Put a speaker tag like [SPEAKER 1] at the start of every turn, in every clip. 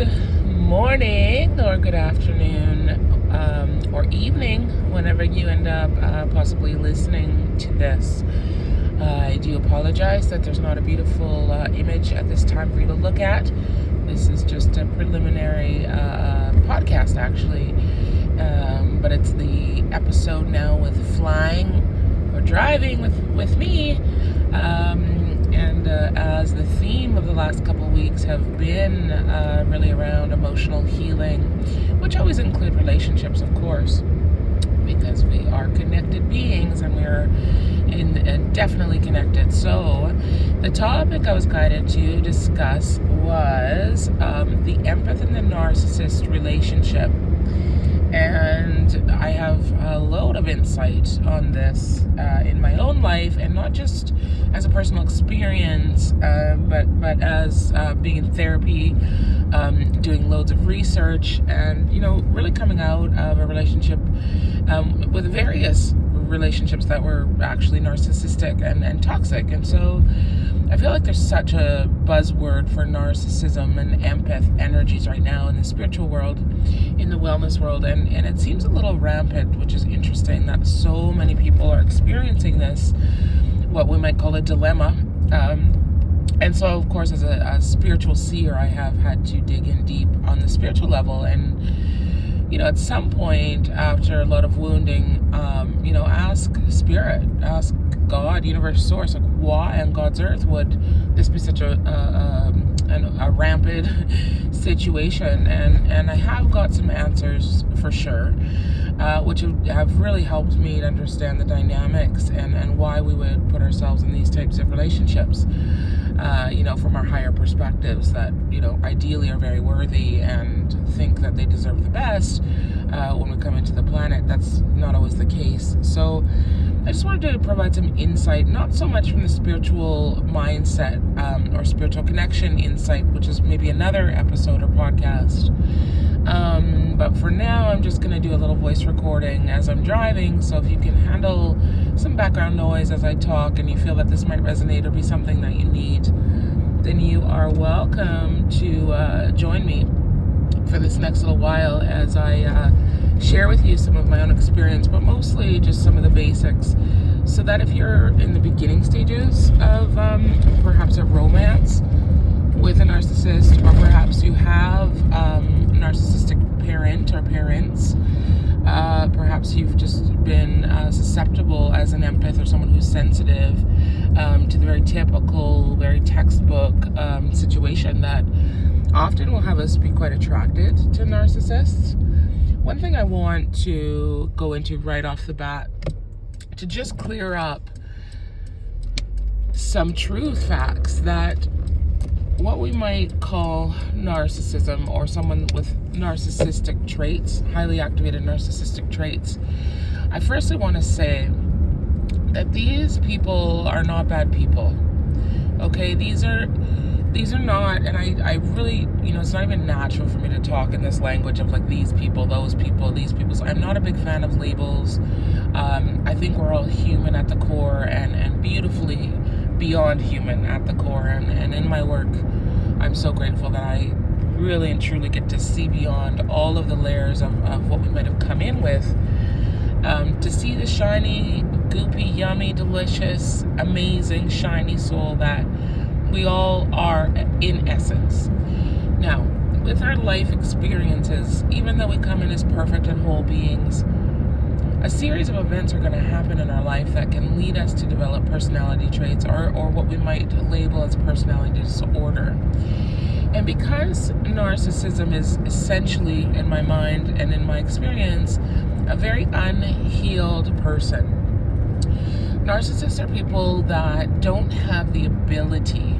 [SPEAKER 1] Good morning or good afternoon or evening whenever you end up possibly listening to this. I do apologize that there's not a beautiful image at this time for you to look at. This is just a preliminary podcast actually, but it's the episode now with flying or driving with me. And as the theme of the last couple of weeks have been really around emotional healing, which always include relationships, of course, because we are connected beings and we're definitely connected. So the topic I was guided to discuss was the empath and the narcissist relationship. And I have a load of insight on this in my own life, and not just as a personal experience, but as being in therapy, doing loads of research, and really coming out of a relationship with various relationships that were actually narcissistic and toxic. And so I feel like there's such a buzzword for narcissism and empath energies right now in the spiritual world, in the wellness world, and it seems a little rampant, which is interesting that so many people are experiencing this, what we might call a dilemma. And so, of course, as a spiritual seer, I have had to dig in deep on the spiritual level. And, at some point after a lot of wounding, ask Spirit, ask God, universe, source, like why on God's earth would this be such a rampant situation? And I have got some answers for sure, which have really helped me to understand the dynamics and why we would put ourselves in these types of relationships, from our higher perspectives that, ideally are very worthy and think that they deserve the best. When we come into the planet, that's not always the case. So I just wanted to provide some insight, not so much from the spiritual mindset or spiritual connection insight, which is maybe another episode or podcast. But for now, I'm just going to do a little voice recording as I'm driving. So if you can handle some background noise as I talk and you feel that this might resonate or be something that you need, then you are welcome to join me for this next little while as I share with you some of my own experience, but mostly just some of the basics, so that if you're in the beginning stages of perhaps a romance with a narcissist, or perhaps you have a narcissistic parent or parents, perhaps you've just been susceptible as an empath or someone who's sensitive to the very typical, very textbook situation that often will have us be quite attracted to narcissists. One thing I want to go into right off the bat, to just clear up some truth facts, that what we might call narcissism, or someone with narcissistic traits, highly activated narcissistic traits, I firstly want to say that these people are not bad people. Okay, these are not, and I really, it's not even natural for me to talk in this language of like these people, those people, these people. So I'm not a big fan of labels. I think we're all human at the core, and beautifully beyond human at the core. And in my work, I'm so grateful that I really and truly get to see beyond all of the layers of what we might have come in with, to see the shiny, goopy, yummy, delicious, amazing, shiny soul that we all are in essence. Now, with our life experiences, even though we come in as perfect and whole beings, a series of events are going to happen in our life that can lead us to develop personality traits, or what we might label as personality disorder. And because narcissism is essentially, in my mind and in my experience, a very unhealed person. Narcissists are people that don't have the ability.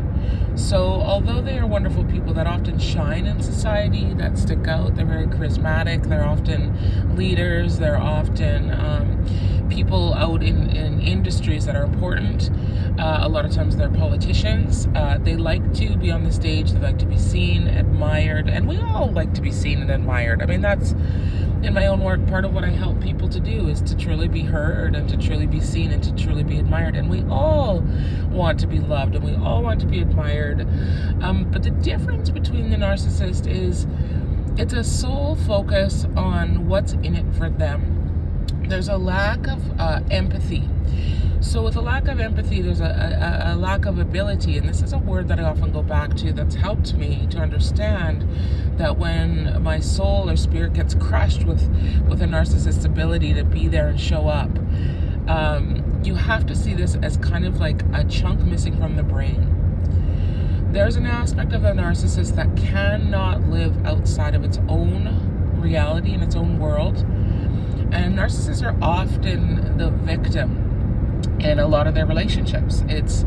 [SPEAKER 1] So although they are wonderful people that often shine in society, that stick out, they're very charismatic, they're often leaders, they're often people out in industries that are important, A lot of times they're politicians. They like to be on the stage. They like to be seen, admired, and we all like to be seen and admired. I mean, that's, in my own work, part of what I help people to do is to truly be heard and to truly be seen and to truly be admired. And we all want to be loved and we all want to be admired. But the difference between the narcissist is it's a sole focus on what's in it for them. There's a lack of empathy. So with a lack of empathy, there's a lack of ability. And this is a word that I often go back to that's helped me to understand that when my soul or spirit gets crushed with a narcissist's ability to be there and show up, you have to see this as kind of like a chunk missing from the brain. There's an aspect of a narcissist that cannot live outside of its own reality and its own world. And narcissists are often the victim in a lot of their relationships. It's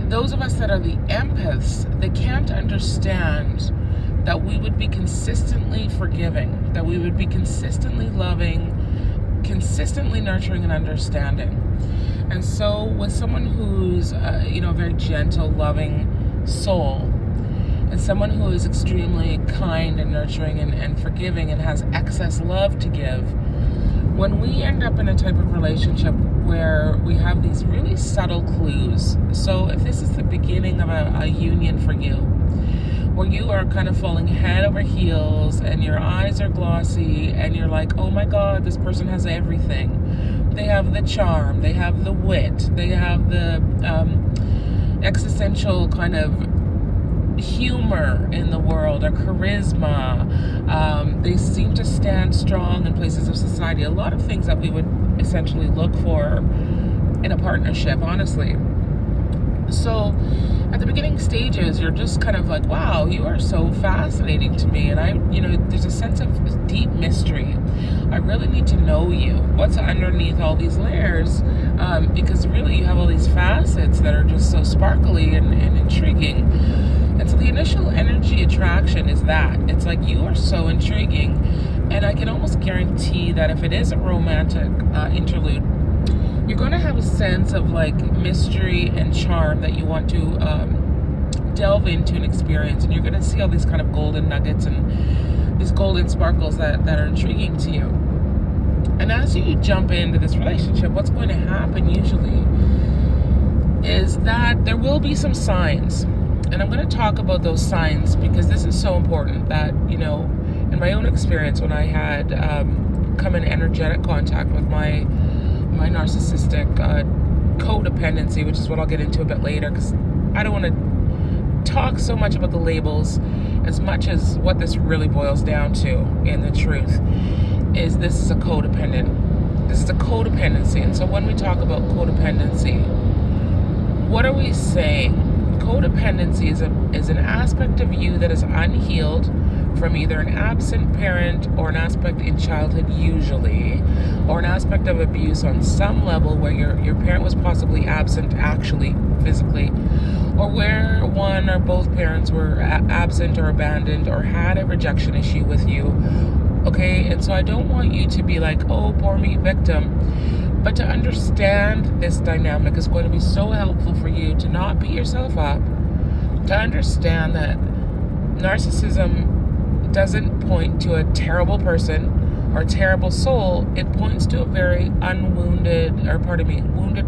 [SPEAKER 1] those of us that are the empaths, they can't understand that we would be consistently forgiving, that we would be consistently loving, consistently nurturing and understanding. And so with someone who's a very gentle, loving soul, and someone who is extremely kind and nurturing and forgiving and has excess love to give, when we end up in a type of relationship where we have these really subtle clues, so if this is the beginning of a union for you, where you are kind of falling head over heels and your eyes are glossy and you're like, oh my God, this person has everything. They have the charm, they have the wit, they have the existential kind of humor in the world, or charisma. They seem to stand strong in places of society. A lot of things that we would essentially look for in a partnership, honestly. So at the beginning stages, you're just kind of like, wow, you are so fascinating to me. And there's a sense of deep mystery. I really need to know you. What's underneath all these layers? Because really you have all these facets that are just so sparkly and intriguing. And so the initial energy attraction is that. It's like, you are so intriguing. And I can almost guarantee that if it is a romantic interlude, you're going to have a sense of like mystery and charm that you want to delve into and experience. And you're going to see all these kind of golden nuggets and these golden sparkles that are intriguing to you. And as you jump into this relationship, what's going to happen usually is that there will be some signs. And I'm going to talk about those signs because this is so important that, in my own experience, when I had come in energetic contact with my narcissistic codependency, which is what I'll get into a bit later, because I don't want to talk so much about the labels as much as what this really boils down to in the truth is this is a codependent. This is a codependency. And so when we talk about codependency, what are we saying? Codependency is an aspect of you that is unhealed from either an absent parent or an aspect in childhood usually, or an aspect of abuse on some level where your parent was possibly absent actually physically, or where one or both parents were absent or abandoned or had a rejection issue with you. Okay, and so I don't want you to be like, oh, poor me, victim. But to understand this dynamic is going to be so helpful for you to not beat yourself up, to understand that narcissism doesn't point to a terrible person or a terrible soul. It points to a very wounded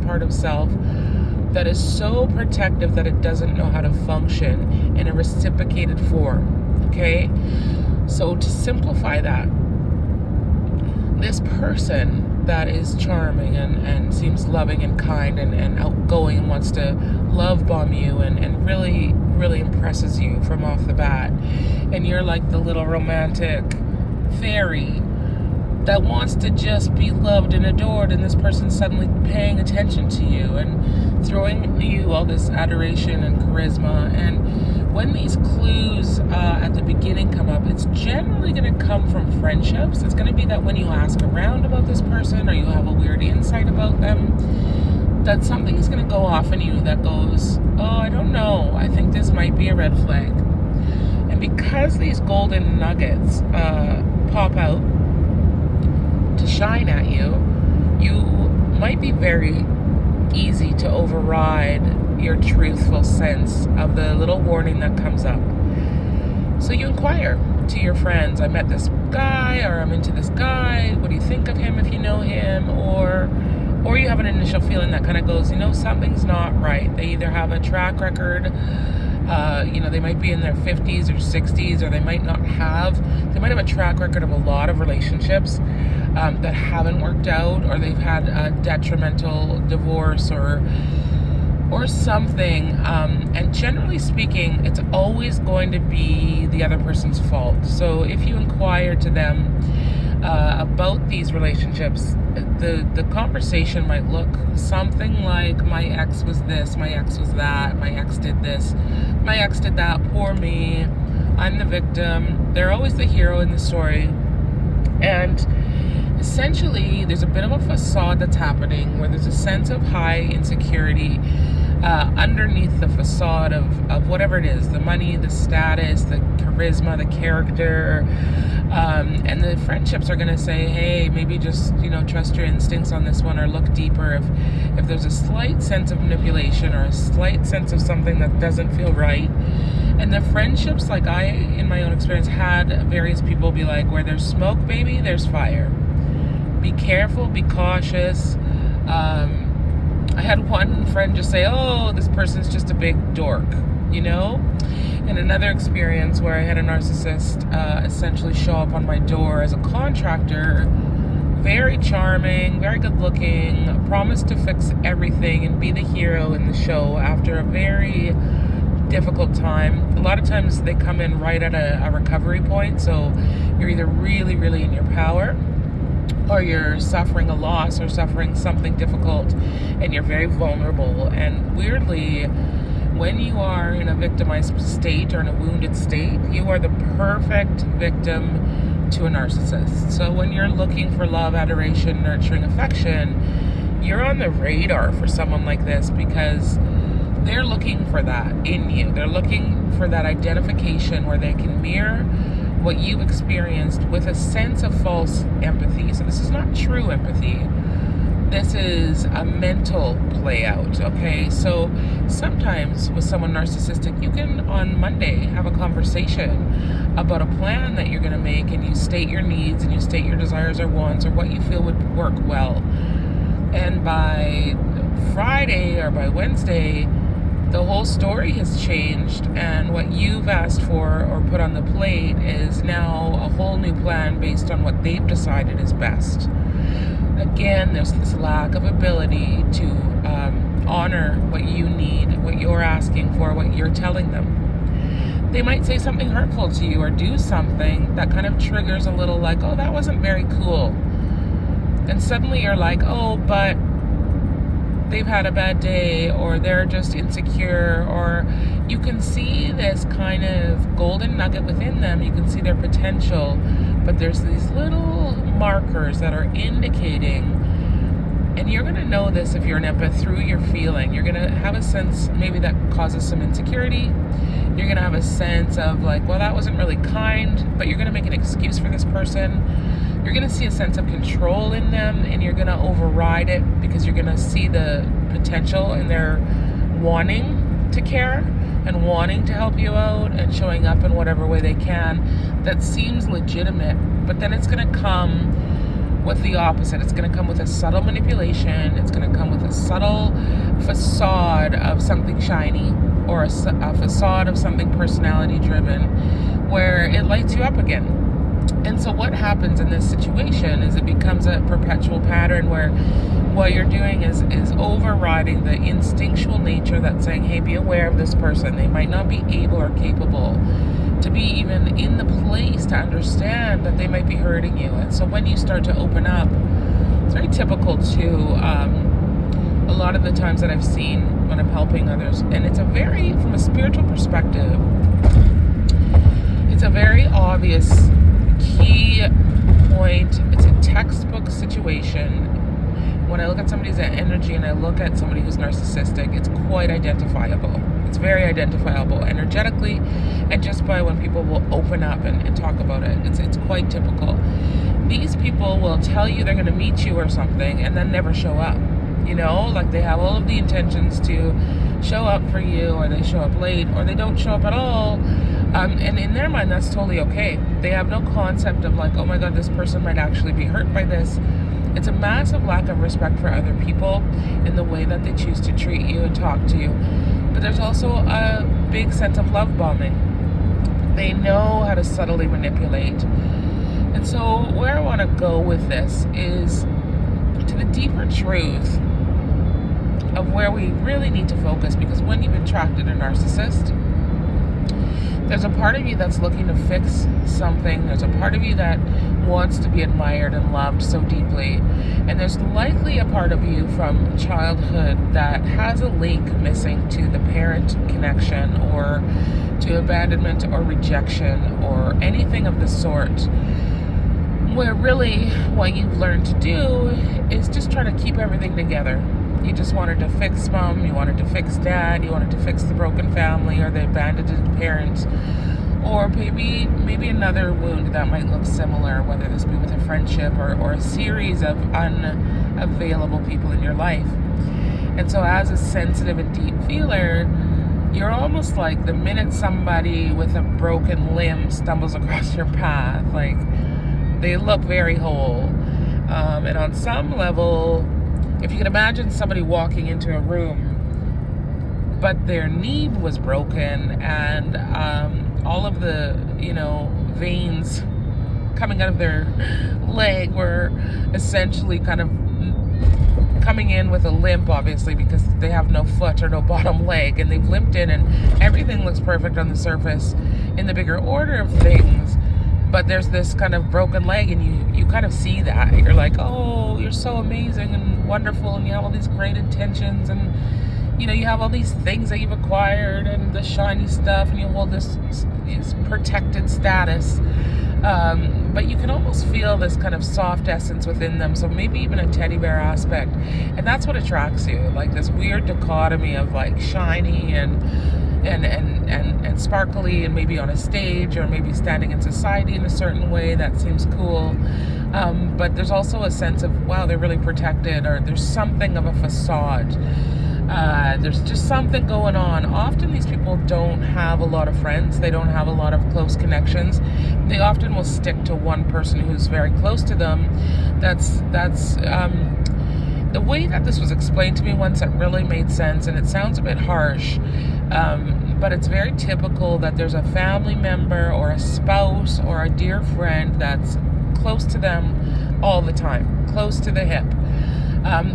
[SPEAKER 1] part of self that is so protective that it doesn't know how to function in a reciprocated form. Okay? So to simplify that, this person that is charming and seems loving and kind and outgoing and wants to love bomb you and really, really impresses you from off the bat. And you're like the little romantic fairy that wants to just be loved and adored, and this person's suddenly paying attention to you and throwing you all this adoration and charisma. And when these clues at the beginning come up, it's generally going to come from friendships. It's going to be that when you ask around about this person or you have a weird insight about them, that something is going to go off in you that goes, oh, I don't know, I think this might be a red flag. And because these golden nuggets pop out to shine at you, you might be very easy to override your truthful sense of the little warning that comes up. So you inquire to your friends, I met this guy, or I'm into this guy, what do you think of him if you know him? Or you have an initial feeling that kind of goes, something's not right. They either have a track record, they might be in their 50s or 60s, or they might have a track record of a lot of relationships that haven't worked out, or they've had a detrimental divorce or something, and generally speaking, it's always going to be the other person's fault. So if you inquire to them about these relationships, the conversation might look something like, my ex was this, my ex was that, my ex did this, my ex did that, poor me, I'm the victim. They're always the hero in the story. And essentially, there's a bit of a facade that's happening where there's a sense of high insecurity underneath the facade of whatever it is, the money, the status, the charisma, the character, and the friendships are going to say, hey, maybe just, trust your instincts on this one, or look deeper if there's a slight sense of manipulation or a slight sense of something that doesn't feel right. And the friendships, like I, in my own experience, had various people be like, where there's smoke, baby, there's fire. Be careful, be cautious. I had one friend just say, oh, this person's just a big dork, And another experience where I had a narcissist essentially show up on my door as a contractor, very charming, very good looking, promised to fix everything and be the hero in the show after a very difficult time. A lot of times they come in right at a recovery point, so you're either really, really in your power, or you're suffering a loss or suffering something difficult, and you're very vulnerable. And weirdly, when you are in a victimized state or in a wounded state, you are the perfect victim to a narcissist. So when you're looking for love, adoration, nurturing, affection, you're on the radar for someone like this, because they're looking for that in you. They're looking for that identification where they can mirror what you've experienced with a sense of false empathy. So this is not true empathy. This is a mental play out, okay? So sometimes with someone narcissistic, you can on Monday have a conversation about a plan that you're going to make, and you state your needs and you state your desires or wants or what you feel would work well. And by Friday or by Wednesday, the whole story has changed, and what you've asked for or put on the plate is now a whole new plan based on what they've decided is best. Again, there's this lack of ability to honor what you need, what you're asking for, what you're telling them. They might say something hurtful to you or do something that kind of triggers a little like, oh, that wasn't very cool. And suddenly you're like, oh, but they've had a bad day, or they're just insecure, or you can see this kind of golden nugget within them. You can see their potential, but there's these little markers that are indicating, and you're going to know this if you're an empath through your feeling. You're going to have a sense maybe that causes some insecurity. You're going to have a sense of like, well, that wasn't really kind, but you're going to make an excuse for this person. You're going to see a sense of control in them, and you're going to override it because you're going to see the potential in their wanting to care and wanting to help you out and showing up in whatever way they can that seems legitimate. But then it's going to come with the opposite. It's going to come with a subtle manipulation. It's going to come with a subtle facade of something shiny, or a facade of something personality driven, where it lights you up again. And so what happens in this situation is it becomes a perpetual pattern where what you're doing is overriding the instinctual nature that's saying, hey, be aware of this person. They might not be able or capable to be even in the place to understand that they might be hurting you. And so when you start to open up, it's very typical to a lot of the times that I've seen when I'm helping others. And it's from a spiritual perspective, it's a very obvious key point. It's a textbook situation. When I look at somebody's energy and I look at somebody who's narcissistic, it's quite identifiable. It's very identifiable energetically, and just by when people will open up and talk about it. It's quite typical. These people will tell you they're going to meet you or something and then never show up. You know, like they have all of the intentions to show up for you, or they show up late, or they don't show up at all. And in their mind, that's totally okay. They have no concept of like, oh my God, this person might actually be hurt by this. It's a massive lack of respect for other people in the way that they choose to treat you and talk to you. But there's also a big sense of love bombing. They know how to subtly manipulate. And so where I want to go with this is to the deeper truth of where we really need to focus, because when you've attracted a narcissist, there's a part of you that's looking to fix something. There's a part of you that wants to be admired and loved so deeply. And there's likely a part of you from childhood that has a link missing to the parent connection, or to abandonment or rejection or anything of the sort, where really what you've learned to do is just try to keep everything together. You just wanted to fix mom, you wanted to fix dad, you wanted to fix the broken family or the abandoned parents, or maybe another wound that might look similar, whether this be with a friendship or a series of unavailable people in your life. And so as a sensitive and deep feeler, you're almost like the minute somebody with a broken limb stumbles across your path, like they look very whole. And on some level, if you can imagine somebody walking into a room, but their knee was broken and all of the, veins coming out of their leg were essentially kind of coming in with a limp, obviously, because they have no foot or no bottom leg, and they've limped in and everything looks perfect on the surface in the bigger order of things. But there's this kind of broken leg, and you kind of see that. You're like, oh, you're so amazing and wonderful, and you have all these great intentions, and you have all these things that you've acquired and the shiny stuff, and you hold this protected status. But you can almost feel this kind of soft essence within them, so maybe even a teddy bear aspect. And that's what attracts you, like this weird dichotomy of like shiny and sparkly, and maybe on a stage, or maybe standing in society in a certain way that seems cool. But there's also a sense of, wow, they're really protected, or there's something of a facade. There's just something going on. Often these people don't have a lot of friends. They don't have a lot of close connections. They often will stick to one person who's very close to them. That's the way that this was explained to me once, it really made sense, and it sounds a bit harsh, but it's very typical that there's a family member or a spouse or a dear friend that's close to them all the time, close to the hip.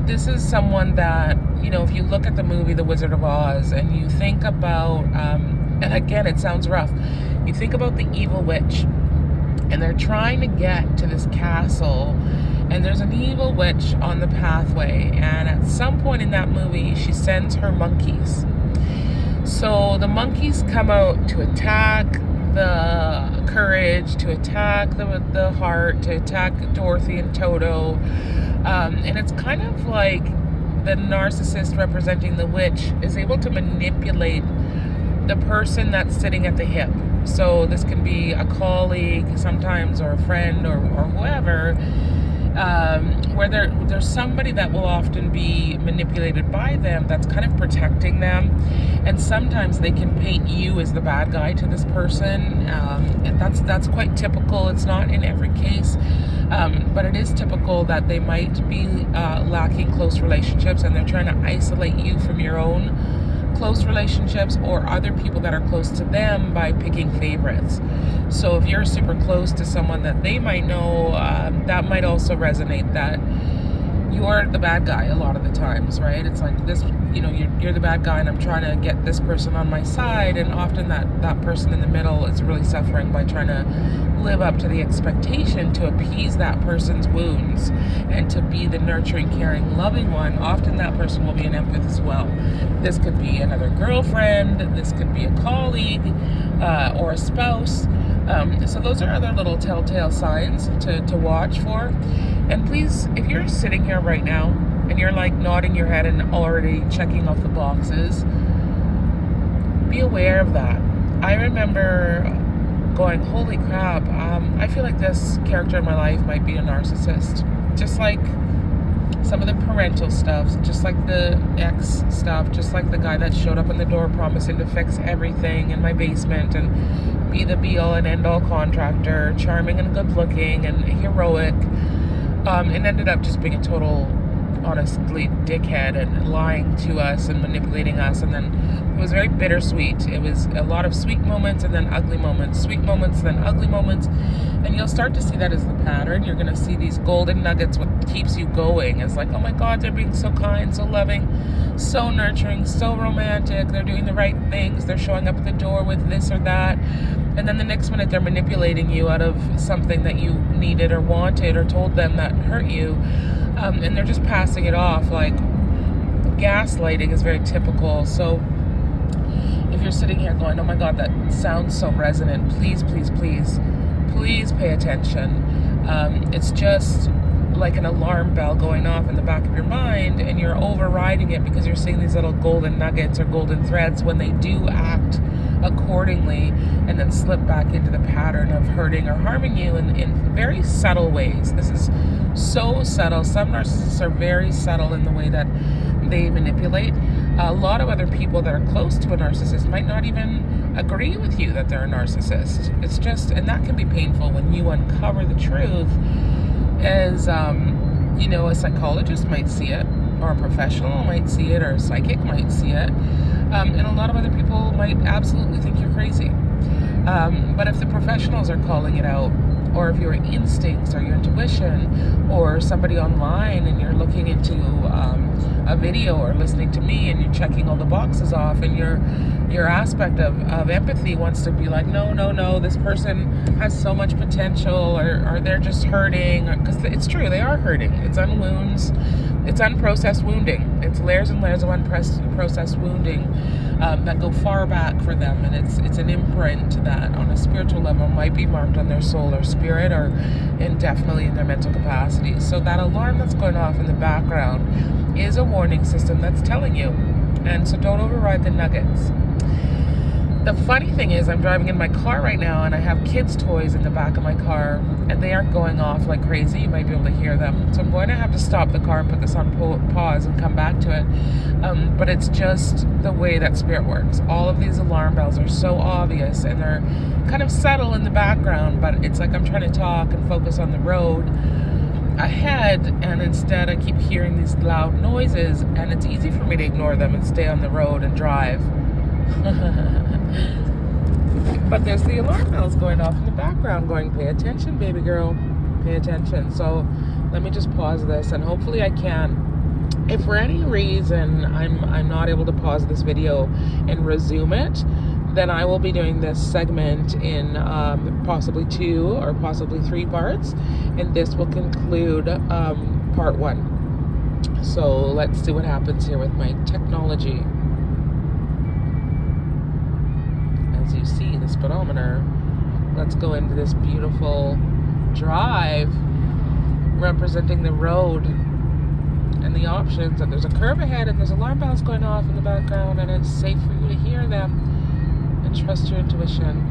[SPEAKER 1] This is someone that, if you look at the movie The Wizard of Oz and you think about, and again, it sounds rough, you think about the evil witch, and they're trying to get to this castle, and there's an evil witch on the pathway, and at some point in that movie, she sends her monkeys. So the monkeys come out to attack the courage, to attack the heart, to attack Dorothy and Toto. And it's kind of like the narcissist representing the witch is able to manipulate the person that's sitting at the hip. So this can be a colleague sometimes, or a friend, or whoever, where there's somebody that will often be manipulated by them that's kind of protecting them. And sometimes they can paint you as the bad guy to this person, and that's quite typical. It's not in every case, but it is typical that they might be lacking close relationships, and they're trying to isolate you from your own close relationships or other people that are close to them by picking favorites. So if you're super close to someone that they might know, that might also resonate, that you're the bad guy a lot of the times, right? It's like this, you're the bad guy, and I'm trying to get this person on my side, and often that person in the middle is really suffering by trying to live up to the expectation to appease that person's wounds and to be the nurturing, caring, loving one. Often that person will be an empath as well. This could be another girlfriend, this could be a colleague, or a spouse. So those are other little telltale signs to watch for. And please, if you're sitting here right now and you're like nodding your head and already checking off the boxes, be aware of that. I remember going, holy crap, I feel like this character in my life might be a narcissist. Just like some of the parental stuff, just like the ex stuff, just like the guy that showed up on the door promising to fix everything in my basement and be the be-all and end-all contractor, charming and good-looking and heroic, and ended up just being a total, honestly, dickhead and lying to us and manipulating us. And then it was very bittersweet. It was a lot of sweet moments and then ugly moments, sweet moments, then ugly moments. And you'll start to see that as the pattern. You're going to see these golden nuggets, what keeps you going. It's like, oh my God, they're being so kind, so loving, so nurturing, so romantic. They're doing the right things. They're showing up at the door with this or that. And then the next minute they're manipulating you out of something that you needed or wanted or told them that hurt you. And they're just passing it off. Like, gaslighting is very typical. So if you're sitting here going, oh my God, that sounds so resonant, please, please, please, please pay attention. It's just like an alarm bell going off in the back of your mind, and you're overriding it because you're seeing these little golden nuggets or golden threads when they do act accordingly and then slip back into the pattern of hurting or harming you in very subtle ways. This is so subtle. Some narcissists are very subtle in the way that they manipulate. A lot of other people that are close to a narcissist might not even agree with you that they're a narcissist. It's just, and that can be painful when you uncover the truth. As a psychologist might see it, or a professional might see it, or a psychic might see it, and a lot of other people might absolutely think you're crazy. But if the professionals are calling it out, or if your instincts or your intuition, or somebody online and you're looking into a video or listening to me and you're checking all the boxes off, and your aspect of empathy wants to be like, no, this person has so much potential, or they're just hurting, because it's true, they are hurting. It's unprocessed wounding. It's layers and layers of unprocessed wounding that go far back for them, and it's an imprint that on a spiritual level might be marked on their soul or spirit, or definitely in their mental capacity. So that alarm that's going off in the background is a warning system that's telling you, and so don't override the nuggets. The funny thing is, I'm driving in my car right now and I have kids' toys in the back of my car, and they aren't going off like crazy. You might be able to hear them. So I'm going to have to stop the car and put this on pause and come back to it. But it's just the way that spirit works. All of these alarm bells are so obvious, and they're kind of subtle in the background, but it's like I'm trying to talk and focus on the road ahead, and instead I keep hearing these loud noises, and it's easy for me to ignore them and stay on the road and drive. But there's the alarm bells going off in the background going, pay attention, baby girl, pay attention. So let me just pause this, and hopefully I can. If for any reason I'm not able to pause this video and resume it, then I will be doing this segment in possibly 2 or possibly 3 parts, and this will conclude part 1. So let's see what happens here with my technology. As you see, the speedometer. Let's go into this beautiful drive representing the road and the options, and there's a curve ahead, and there's alarm bells going off in the background, and it's safe for you to hear them and trust your intuition.